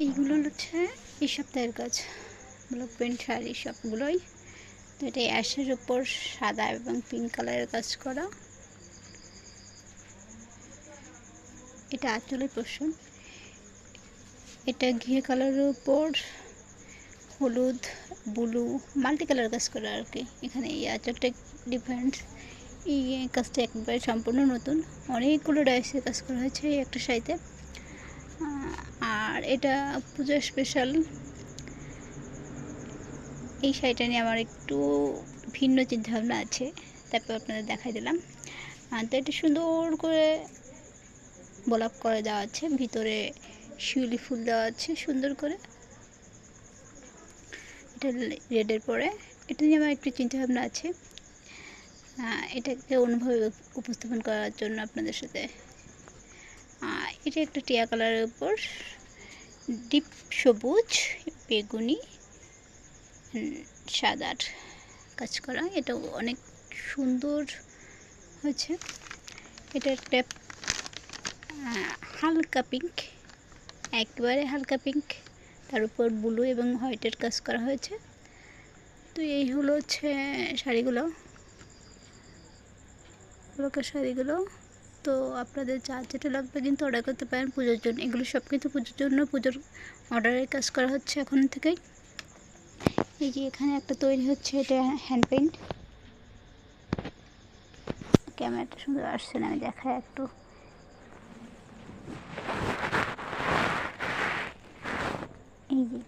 এইগুলো হচ্ছে এই সপ্তাহের কাজ, ব্লক প্রিন্ট শাড়ি সবগুলোই। তো এটা অ্যাশের উপর সাদা এবং পিঙ্ক কালারের কাজ করা। এটা আঁচলের পোর্শন। এটা ঘিয়ে কালারের উপর হলুদ, ব্লু, মাল্টি কালার কাজ করা আর কি। এখানে এই আঁচলটা ডিফারেন্ট। এই কাজটা একবারে সম্পূর্ণ নতুন, অনেকগুলো ডাইসের কাজ করা হয়েছে এই একটা শাড়িতে। আর এটা পূজা স্পেশাল। এই শাড়িটা নিয়ে আমার একটু ভিন্ন চিন্তাভাবনা আছে, তারপর আপনাদের দেখাই দিলাম। তো এটা সুন্দর করে ব্লক করে দেওয়া আছে, ভিতরে শিউলি ফুল দেওয়া আছে সুন্দর করে। এটা রেডের পরে এটা নিয়ে আমার একটু চিন্তাভাবনা আছে, এটাকে অন্যভাবে উপস্থাপন করার জন্য আপনাদের সাথে। এটা একটা টিয়া কালারের উপর ডিপ সবুজ, বেগুনি, সাদার কাজ করা। এটা অনেক সুন্দর হয়েছে। এটা একটা হালকা পিঙ্ক, একেবারে হালকা পিঙ্ক, তার উপর ব্লু এবং হোয়াইটের কাজ করা হয়েছে। তো এই হলো হচ্ছে শাড়িগুলো, ব্লকের শাড়িগুলো। তো আপনাদের যার যেটা লাগবে কিন্তু অর্ডার করতে পারেন পুজোর জন্য। এগুলো সব কিন্তু পুজোর জন্য, পুজোর অর্ডারের কাজ করা হচ্ছে এখন থেকেই। এই যে এখানে একটা তৈরি হচ্ছে, এটা হ্যান্ড পেইন্ট। ক্যামেরাটা সুন্দর আসছে না, আমি দেখাই একটু। এই যে